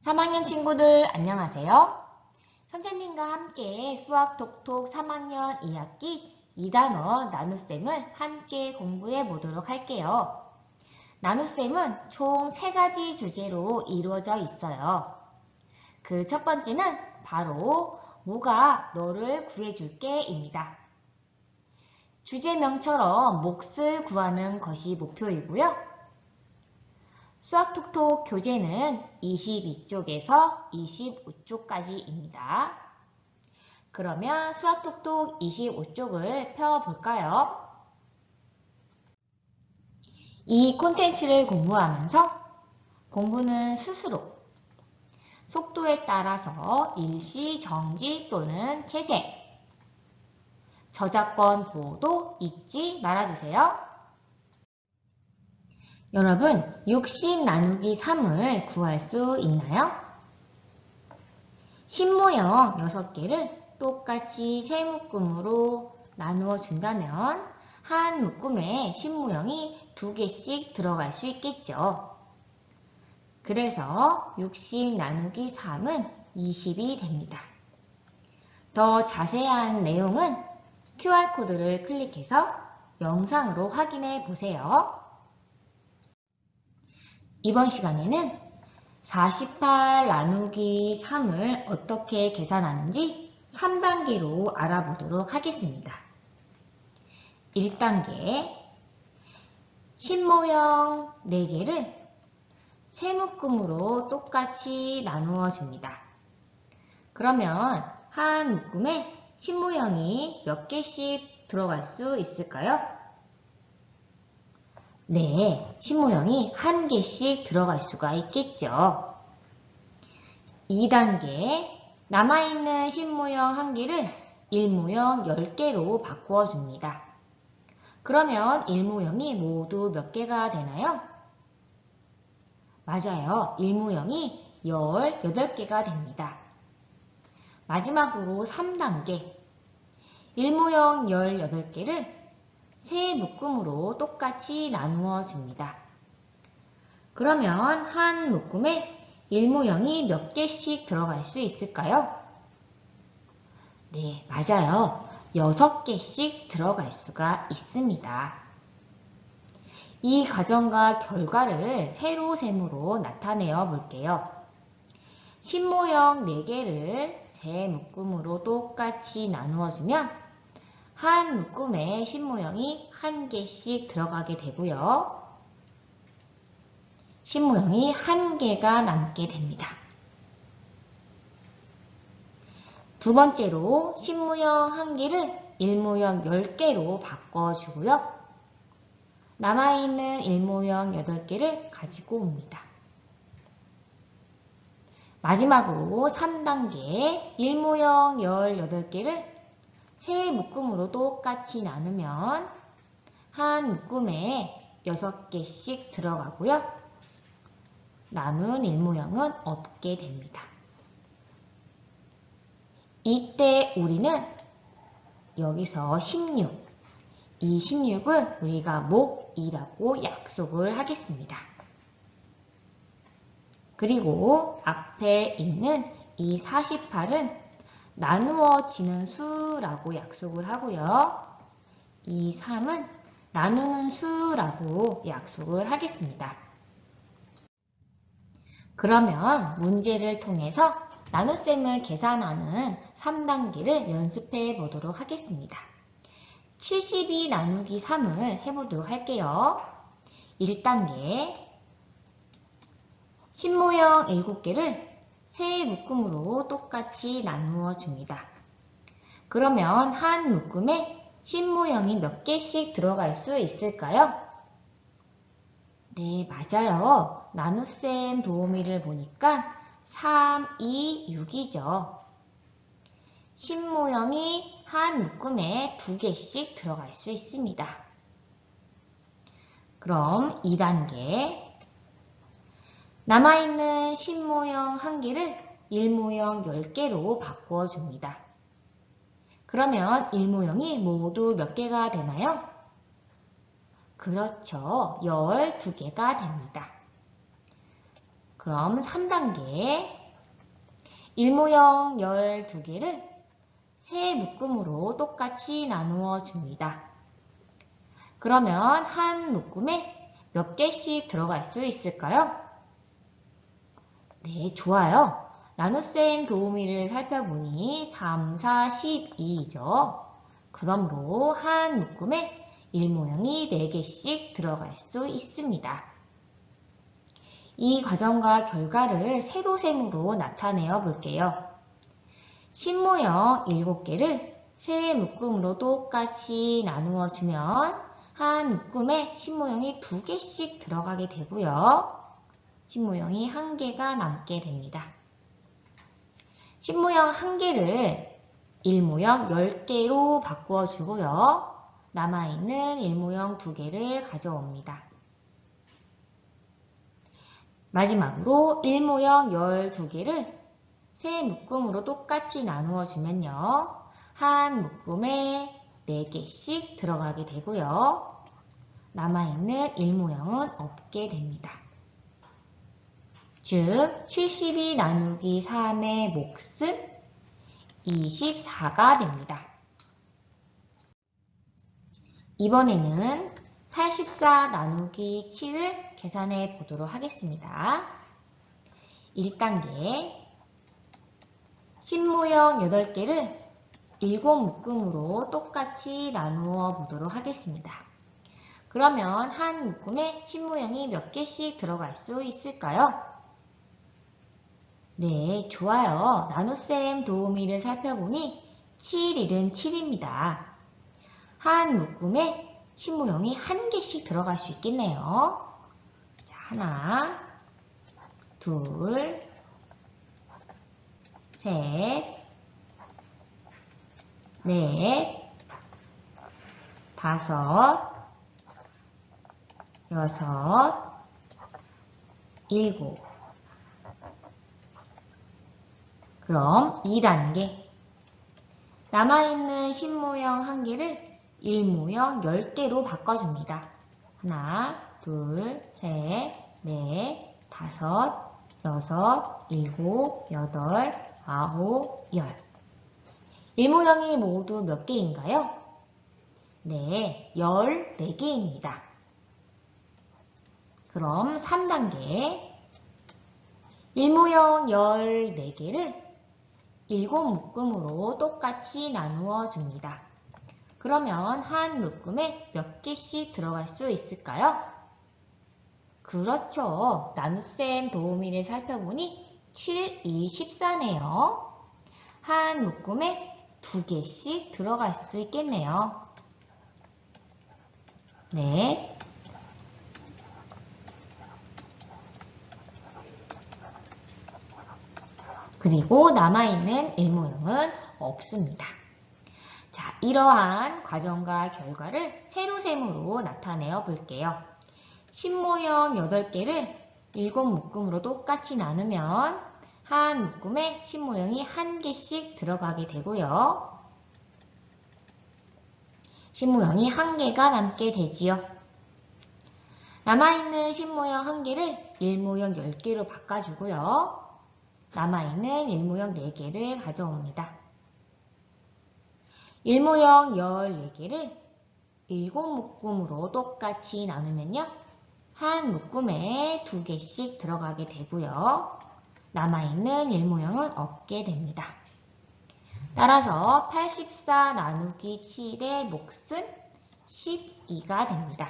3학년 친구들 안녕하세요. 선생님과 함께 수학 톡톡 3학년 2학기 2단원 나눗셈을 함께 공부해 보도록 할게요. 나눗셈은 총 3가지 주제로 이루어져 있어요. 그 첫 번째는 바로 모가 너를 구해줄게 입니다. 주제명처럼 몫을 구하는 것이 목표이고요. 수학톡톡 교재는 22쪽에서 25쪽까지입니다. 그러면 수학톡톡 25쪽을 펴볼까요? 이 콘텐츠를 공부하면서 공부는 스스로 속도에 따라서 일시 정지 또는 채색, 저작권 보호도 잊지 말아주세요. 여러분, 60 나누기 3을 구할 수 있나요? 신모형 6개를 똑같이 세 묶음으로 나누어 준다면 한 묶음에 신모형이 2개씩 들어갈 수 있겠죠. 그래서 60 나누기 3은 20이 됩니다. 더 자세한 내용은 QR코드를 클릭해서 영상으로 확인해 보세요. 이번 시간에는 48 나누기 3을 어떻게 계산하는지 3단계로 알아보도록 하겠습니다. 1단계, 신모형 4개를 세 묶음으로 똑같이 나누어 줍니다. 그러면 한 묶음에 신모형이 몇 개씩 들어갈 수 있을까요? 네, 신모형이 1개씩 들어갈 수가 있겠죠. 2단계, 남아있는 신모형 1개를 일모형 10개로 바꾸어 줍니다. 그러면 일모형이 모두 몇 개가 되나요? 맞아요. 일모형이 18개가 됩니다. 마지막으로 3단계, 일모형 18개를 세 묶음으로 똑같이 나누어 줍니다. 그러면 한 묶음에 일모형이 몇 개씩 들어갈 수 있을까요? 네, 맞아요. 6개씩 들어갈 수가 있습니다. 이 과정과 결과를 세로셈으로 나타내어 볼게요. 신모형 4개를 세 묶음으로 똑같이 나누어 주면 한 묶음에 신모형이 1개씩 들어가게 되고요. 신모형이 1개가 남게 됩니다. 두 번째로 신모형 1개를 일모형 10개로 바꿔주고요. 남아있는 일모형 8개를 가지고 옵니다. 마지막으로 3단계 일모형 18개를 세 묶음으로 똑같이 나누면 한 묶음에 6개씩 들어가고요. 남은 일모형은 없게 됩니다. 이때 우리는 여기서 16, 이 16을 우리가 목이라고 약속을 하겠습니다. 그리고 앞에 있는 이 48은 나누어지는 수라고 약속을 하고요. 이 3은 나누는 수라고 약속을 하겠습니다. 그러면 문제를 통해서 나눗셈을 계산하는 3단계를 연습해 보도록 하겠습니다. 72 나누기 3을 해보도록 할게요. 1단계, 신모형 7개를 세 묶음으로 똑같이 나누어 줍니다. 그러면 한 묶음에 신모형이 몇 개씩 들어갈 수 있을까요? 네, 맞아요. 나눗셈 도우미를 보니까 3, 2, 6이죠. 신모형이 한 묶음에 2개씩 들어갈 수 있습니다. 그럼 2단계, 남아있는 신모형 1개를 일모형 10개로 바꾸어 줍니다. 그러면 일모형이 모두 몇 개가 되나요? 그렇죠. 12개가 됩니다. 그럼 3단계 일모형 12개를 세 묶음으로 똑같이 나누어 줍니다. 그러면 한 묶음에 몇 개씩 들어갈 수 있을까요? 네, 좋아요. 나눗셈 도우미를 살펴보니 3, 4, 12죠. 그러므로 한 묶음에 일모형이 4개씩 들어갈 수 있습니다. 이 과정과 결과를 세로셈으로 나타내어 볼게요. 신모형 7개를 세 묶음으로 똑같이 나누어 주면 한 묶음에 신모형이 2개씩 들어가게 되고요. 신모형이 1개가 남게 됩니다. 신모형 1개를 일모형 10개로 바꾸어 주고요. 남아있는 일모형 2개를 가져옵니다. 마지막으로 일모형 12개를 세 묶음으로 똑같이 나누어 주면요. 한 묶음에 4개씩 들어가게 되고요. 남아있는 일모형은 없게 됩니다. 즉 72 나누기 3의 몫은 24가 됩니다. 이번에는 84 나누기 7을 계산해 보도록 하겠습니다. 1단계 신모형 8개를 7묶음으로 똑같이 나누어 보도록 하겠습니다. 그러면 한 묶음에 신모형이 몇 개씩 들어갈 수 있을까요? 네, 좋아요. 나눗셈 도우미를 살펴보니 7일은 7입니다. 한 묶음에 신모형이 1개씩 들어갈 수 있겠네요. 자, 하나, 둘, 셋, 넷, 다섯, 여섯, 일곱. 그럼 2단계. 남아있는 신모형 1개를 일모형 10개로 바꿔줍니다. 하나, 둘, 셋, 넷, 다섯, 여섯, 일곱, 여덟, 아홉, 열. 일모형이 모두 몇 개인가요? 네, 14개입니다. 그럼 3단계. 일모형 14개를 7묶음으로 똑같이 나누어 줍니다. 그러면 한 묶음에 몇 개씩 들어갈 수 있을까요? 그렇죠. 나눗셈 도우미를 살펴보니 7, 2, 14네요. 한 묶음에 2개씩 들어갈 수 있겠네요. 네. 그리고 남아있는 일모형은 없습니다. 자, 이러한 과정과 결과를 세로셈으로 나타내어 볼게요. 신모형 8개를 7묶음으로 똑같이 나누면 한 묶음에 신모형이 1개씩 들어가게 되고요. 신모형이 1개가 남게 되지요. 남아있는 신모형 1개를 일모형 10개로 바꿔주고요. 남아있는 일모형 4개를 가져옵니다. 일모형 14개를 7묶음으로 똑같이 나누면요. 한 묶음에 2개씩 들어가게 되고요. 남아있는 일모형은 없게 됩니다. 따라서 84 나누기 7의 몫은 12가 됩니다.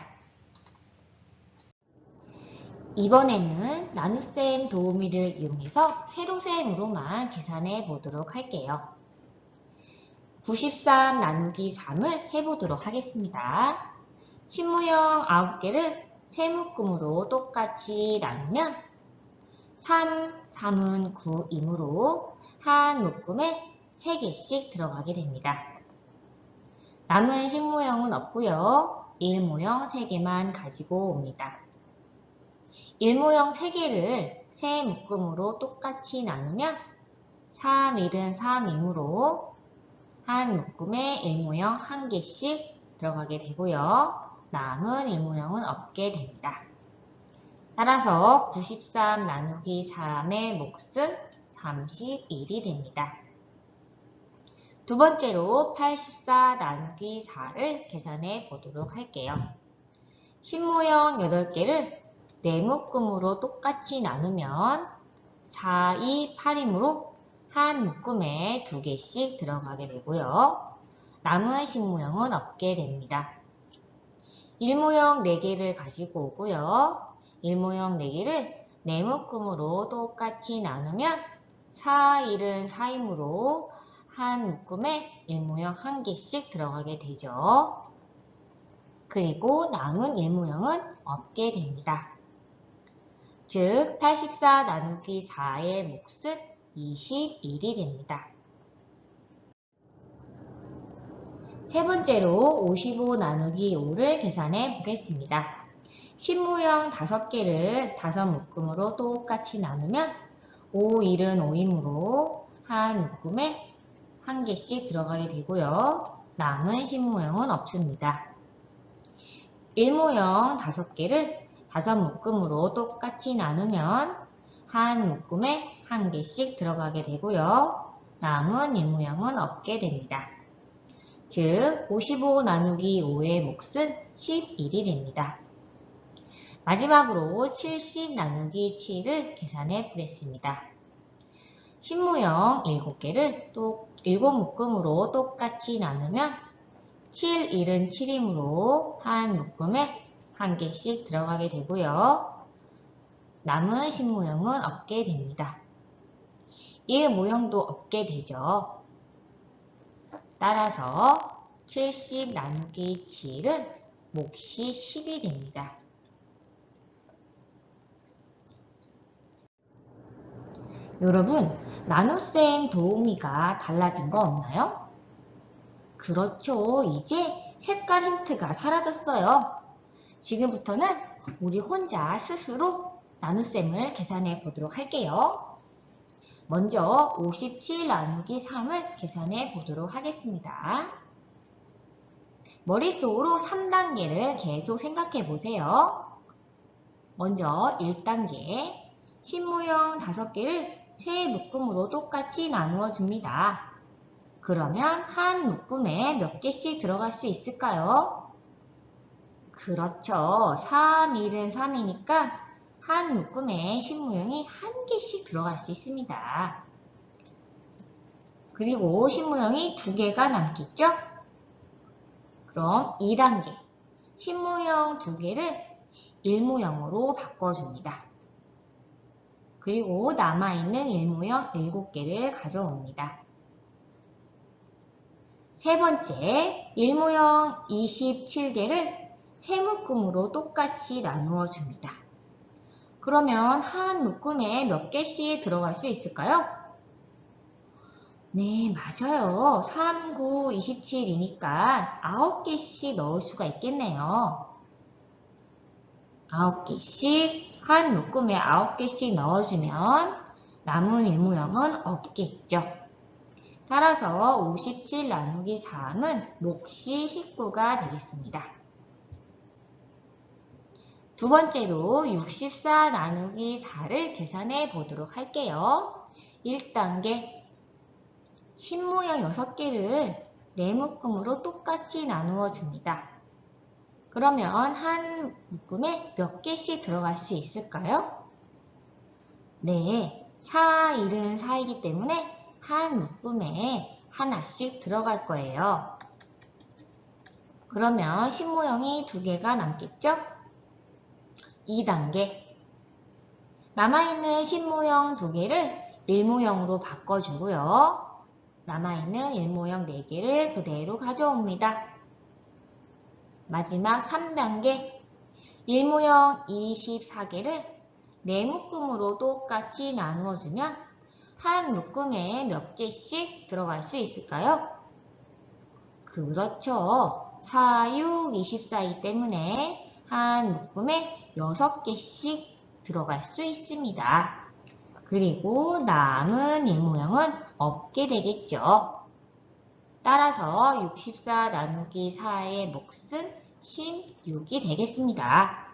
이번에는 나눗셈 도우미를 이용해서 세로셈으로만 계산해 보도록 할게요. 93 나누기 3을 해보도록 하겠습니다. 신모형 9개를 세 묶음으로 똑같이 나누면 3, 3은 9이므로 한 묶음에 3개씩 들어가게 됩니다. 남은 신모형은 없고요. 일모형 3개만 가지고 옵니다. 일모형 3개를 세 묶음으로 똑같이 나누면 3, 1은 3이므로 한 묶음에 일모형 1개씩 들어가게 되고요. 남은 일모형은 없게 됩니다. 따라서 93 나누기 3의 몫은 31이 됩니다. 두 번째로 84 나누기 4를 계산해 보도록 할게요. 신모형 8개를 네묶음으로 똑같이 나누면 4, 2, 8이므로 한 묶음에 2개씩 들어가게 되고요. 남은 신모형은 없게 됩니다. 1모형 4개를 가지고 오고요. 1모형 4개를 네묶음으로 똑같이 나누면 4, 1은 4이므로 한 묶음에 1모형 1개씩 들어가게 되죠. 그리고 남은 1모형은 없게 됩니다. 즉 84 나누기 4의 몫은 21이 됩니다. 세 번째로 55 나누기 5를 계산해 보겠습니다. 신모형 5개를 5묶음으로 똑같이 나누면 5, 1은 5이므로 한 묶음에 1개씩 들어가게 되고요. 남은 신모형은 없습니다. 1모형 5개를 5묶음으로 똑같이 나누면 한 묶음에 1개씩 들어가게 되고요. 남은 1모형은 없게 됩니다. 즉 55 나누기 5의 몫은 11이 됩니다. 마지막으로 70 나누기 7을 계산해 보겠습니다. 신모형 7개를 또 7묶음으로 똑같이 나누면 7, 1은 7이므로 한 묶음에 1개씩 들어가게 되고요. 남은 신모형은 없게 됩니다. 1모형도 없게 되죠. 따라서 70 나누기 7은 몫이 10이 됩니다. 여러분, 나눗셈 도우미가 달라진 거 없나요? 그렇죠. 이제 색깔 힌트가 사라졌어요. 지금부터는 우리 혼자 스스로 나눗셈을 계산해 보도록 할게요. 먼저 57 나누기 3을 계산해 보도록 하겠습니다. 머릿속으로 3단계를 계속 생각해 보세요. 먼저 1단계, 신모형 5개를 3묶음으로 똑같이 나누어 줍니다. 그러면 한 묶음에 몇 개씩 들어갈 수 있을까요? 그렇죠. 3, 1은 3이니까 한 묶음에 신모형이 1개씩 들어갈 수 있습니다. 그리고 신모형이 2개가 남겠죠? 그럼 2단계, 신모형 2개를 1모형으로 바꿔줍니다. 그리고 남아있는 1모형 7개를 가져옵니다. 세 번째, 1모형 27개를 3묶음으로 똑같이 나누어 줍니다. 그러면 한 묶음에 몇 개씩 들어갈 수 있을까요? 네, 맞아요. 3, 9, 27이니까 9개씩 넣을 수가 있겠네요. 9개씩, 한 묶음에 9개씩 넣어주면 남은 1모형은 없겠죠. 따라서 57 나누기 3은 몫이 19가 되겠습니다. 두 번째로 64 나누기 4를 계산해 보도록 할게요. 1단계, 신모형 6개를 4묶음으로 똑같이 나누어 줍니다. 그러면 한 묶음에 몇 개씩 들어갈 수 있을까요? 네, 4, 1은 4이기 때문에 한 묶음에 하나씩 들어갈 거예요. 그러면 신모형이 2개가 남겠죠? 2단계, 남아있는 신모형 2개를 1모형으로 바꿔주고요. 남아있는 1모형 4개를 그대로 가져옵니다. 마지막 3단계, 1모형 24개를 4묶음으로 똑같이 나누어주면 한 묶음에 몇 개씩 들어갈 수 있을까요? 그렇죠. 4, 6, 24이기 때문에 한 묶음에 6개씩 들어갈 수 있습니다. 그리고 남은 1모형은 없게 되겠죠. 따라서 64 나누기 4의 몫은 16이 되겠습니다.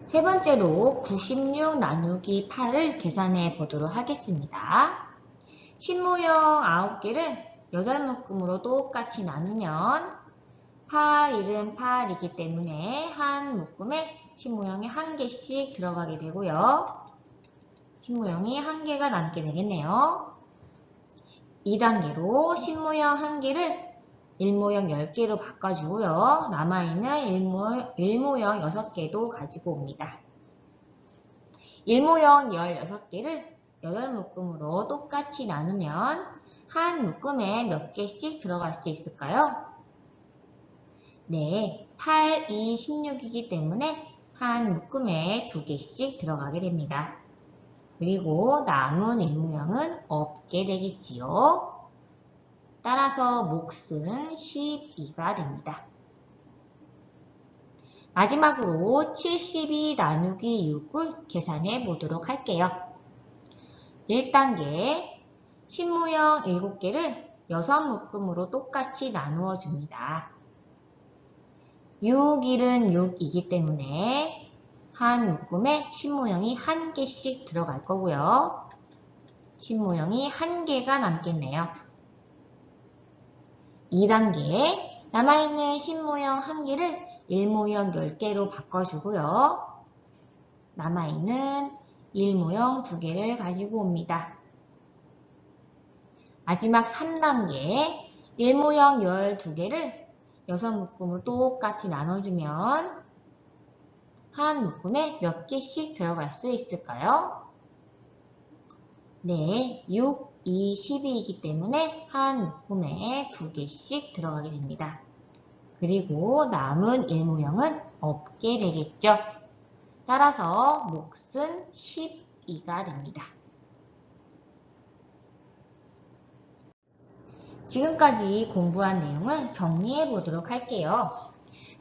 세 번째로 96 나누기 8을 계산해 보도록 하겠습니다. 신모형 9개를 8묶음으로 똑같이 나누면 8, 1은 8이기 때문에 한 묶음에 신모형이 1개씩 들어가게 되고요. 신모형이 1개가 남게 되겠네요. 2단계로 신모형 1개를 일모형 10개로 바꿔주고요. 남아있는 일모형 6개도 가지고 옵니다. 일모형 16개를 8묶음으로 똑같이 나누면 한 묶음에 몇 개씩 들어갈 수 있을까요? 네, 8, 2, 16이기 때문에 한 묶음에 2개씩 들어가게 됩니다. 그리고 남은 일모형은 없게 되겠지요. 따라서 몫은 12가 됩니다. 마지막으로 72 나누기 6을 계산해 보도록 할게요. 1단계 신모형 7개를 6묶음으로 똑같이 나누어 줍니다. 6, 1은 6이기 때문에 한 묶음에 신모형이 1개씩 들어갈 거고요. 신모형이 1개가 남겠네요. 2단계 남아있는 신모형 1개를 일모형 10개로 바꿔주고요. 남아있는 일모형 2개를 가지고 옵니다. 마지막 3단계 일모형 12개를 6묶음을 똑같이 나눠주면 한 묶음에 몇 개씩 들어갈 수 있을까요? 네, 6, 2, 12이기 때문에 한 묶음에 2개씩 들어가게 됩니다. 그리고 남은 일모형은 없게 되겠죠. 따라서 몫은 12가 됩니다. 지금까지 공부한 내용을 정리해 보도록 할게요.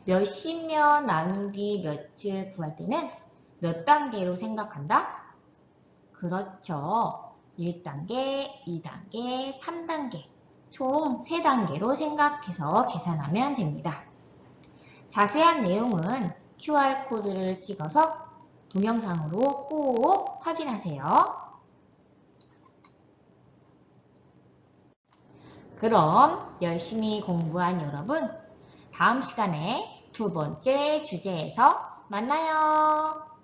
몇십몇 나누기 몇을 구할 때는 몇 단계로 생각한다? 그렇죠. 1단계, 2단계, 3단계, 총 3단계로 생각해서 계산하면 됩니다. 자세한 내용은 QR코드를 찍어서 동영상으로 꼭 확인하세요. 그럼 열심히 공부한 여러분, 다음 시간에 두 번째 주제에서 만나요.